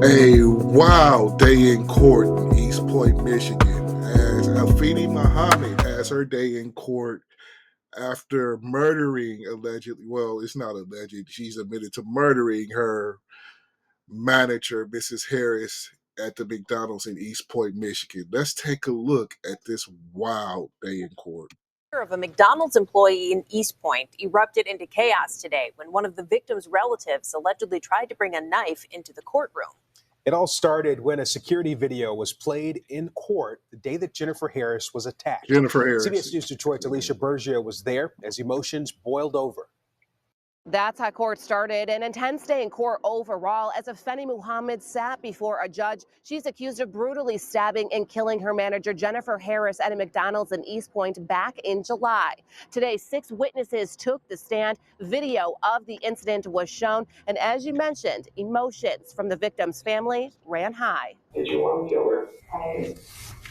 A wild day in court in East Point, Michigan, as Afeni Muhammad has her day in court after murdering allegedly, well, it's not alleged, she's admitted to murdering her manager, Mrs. Harris, at the McDonald's in East Point, Michigan. Let's take a look at this wild day in court. Of a McDonald's employee in East Point erupted into chaos today when one of the victim's relatives allegedly tried to bring a knife into the courtroom. It all started when a security video was played in court the day that Jennifer Harris was attacked. Jennifer Harris. CBS News Detroit's Alicia Bergia was there as emotions boiled over. That's how court started. An intense day in court overall as Afeni Muhammad sat before a judge. She's accused of brutally stabbing and killing her manager, Jennifer Harris, at a McDonald's in East Point back in July. Today, 6 witnesses took the stand. Video of the incident was shown. And as you mentioned, emotions from the victim's family ran high. Did you want to kill her?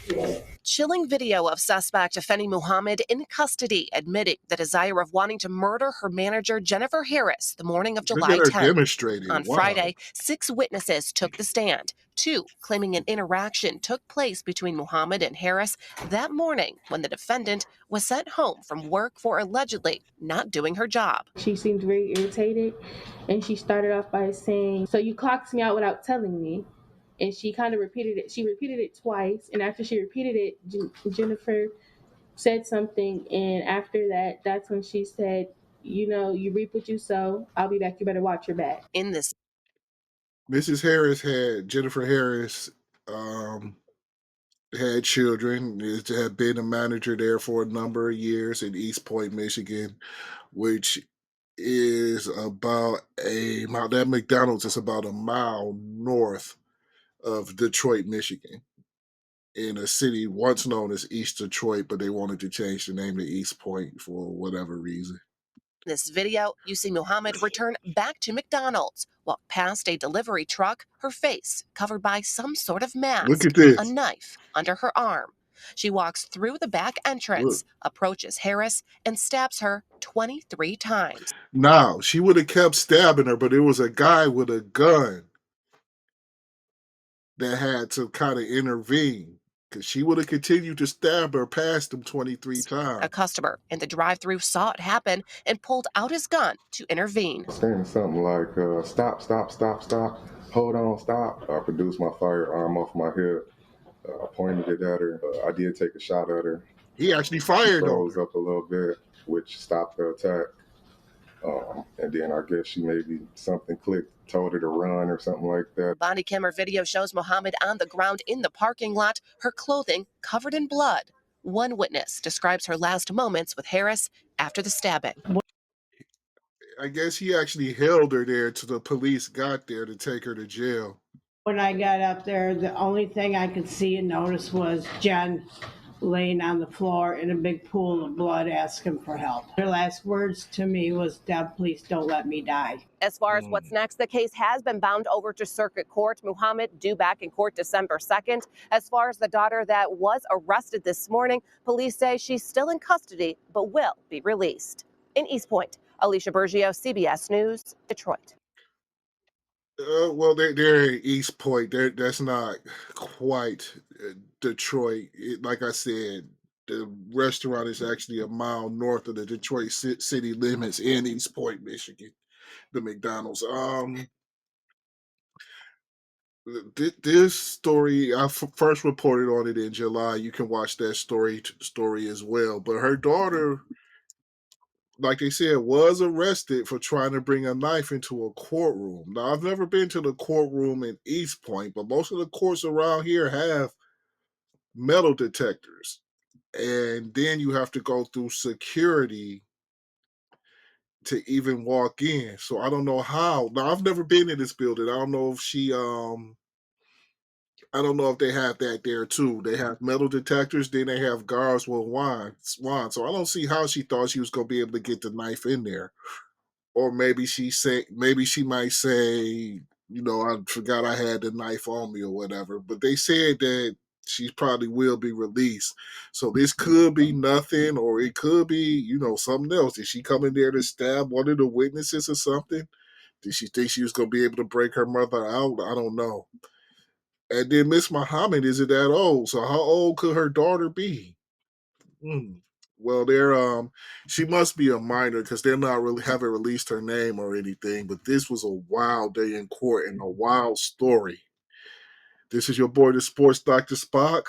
Yes. Chilling video of suspect Afeni Muhammad in custody admitting the desire of wanting to murder her manager Jennifer Harris the morning of July 10th. On Friday, 6 witnesses took the stand. 2 claiming an interaction took place between Muhammad and Harris that morning when the defendant was sent home from work for allegedly not doing her job. She seemed very irritated, and she started off by saying, "So you clocked me out without telling me." And she kind of repeated it. She repeated it twice. And after she repeated it, Jennifer said something. And after that, that's when she said, "You know, you reap what you sow. I'll be back. You better watch your back." In this, Mrs. Harris Jennifer Harris had children, had been a manager there for a number of years in East Point, Michigan, which is about that McDonald's is about a mile north of Detroit, Michigan, in a city once known as East Detroit, but they wanted to change the name to East Point for whatever reason. This video, you see Muhammad return back to McDonald's, walk past a delivery truck, her face covered by some sort of mask. Look at this. A knife under her arm. She walks through the back entrance, approaches Harris, and stabs her 23 times. Now, she would have kept stabbing her, but it was a guy with a gun that had to kind of intervene, because she would have continued to stab her past him 23 times. A customer in the drive-thru saw it happen and pulled out his gun to intervene. Saying something like, stop, stop, stop, stop, hold on, stop. I produced my firearm off my hip. I pointed it at her. I did take a shot at her. He actually fired her. She froze up a little bit, which stopped the attack. And then I guess she maybe something clicked, told her to run or something like that. Body camera video shows Muhammad on the ground in the parking lot, her clothing covered in blood. One witness describes her last moments with Harris after the stabbing. I guess he actually held her there till the police got there to take her to jail. When I got up there, the only thing I could see and notice was Jen laying on the floor in a big pool of blood asking for help. Her last words to me was, "Deb, please don't let me die." As far as what's next, the case has been bound over to circuit court. Muhammad due back in court December 2nd. As far as the daughter that was arrested this morning, police say she's still in custody but will be released. In East Point, Alicia Bergio, CBS News, Detroit. Well, they're in East Point. That's not quite Detroit. Like I said, the restaurant is actually a mile north of the Detroit city limits in East Point, Michigan. The McDonald's. This story, I first reported on it in July. You can watch that story as well. But her daughter, like they said, was arrested for trying to bring a knife into a courtroom. Now, I've never been to the courtroom in East Point, but most of the courts around here have metal detectors. And then you have to go through security to even walk in. So I don't know how. Now, I've never been in this building. I don't know if I don't know if they have that there too. They have metal detectors, then they have guards with wands. So I don't see how she thought she was going to be able to get the knife in there. Or maybe she might say, I forgot I had the knife on me or whatever. But they said that she probably will be released. So this could be nothing, or it could be, something else. Is she coming there to stab one of the witnesses or something? Did she think she was going to be able to break her mother out? I don't know. And then Miss Muhammad isn't that old. So how old could her daughter be? Hmm. Well, she must be a minor because they're not really haven't released her name or anything. But this was a wild day in court and a wild story. This is your boy, the Sports Doctor Spock.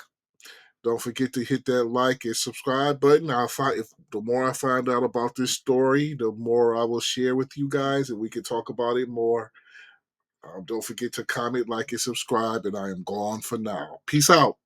Don't forget to hit that like and subscribe button. The more I find out about this story, the more I will share with you guys, and we can talk about it more. Don't forget to comment, like, and subscribe. And I am gone for now. Peace out.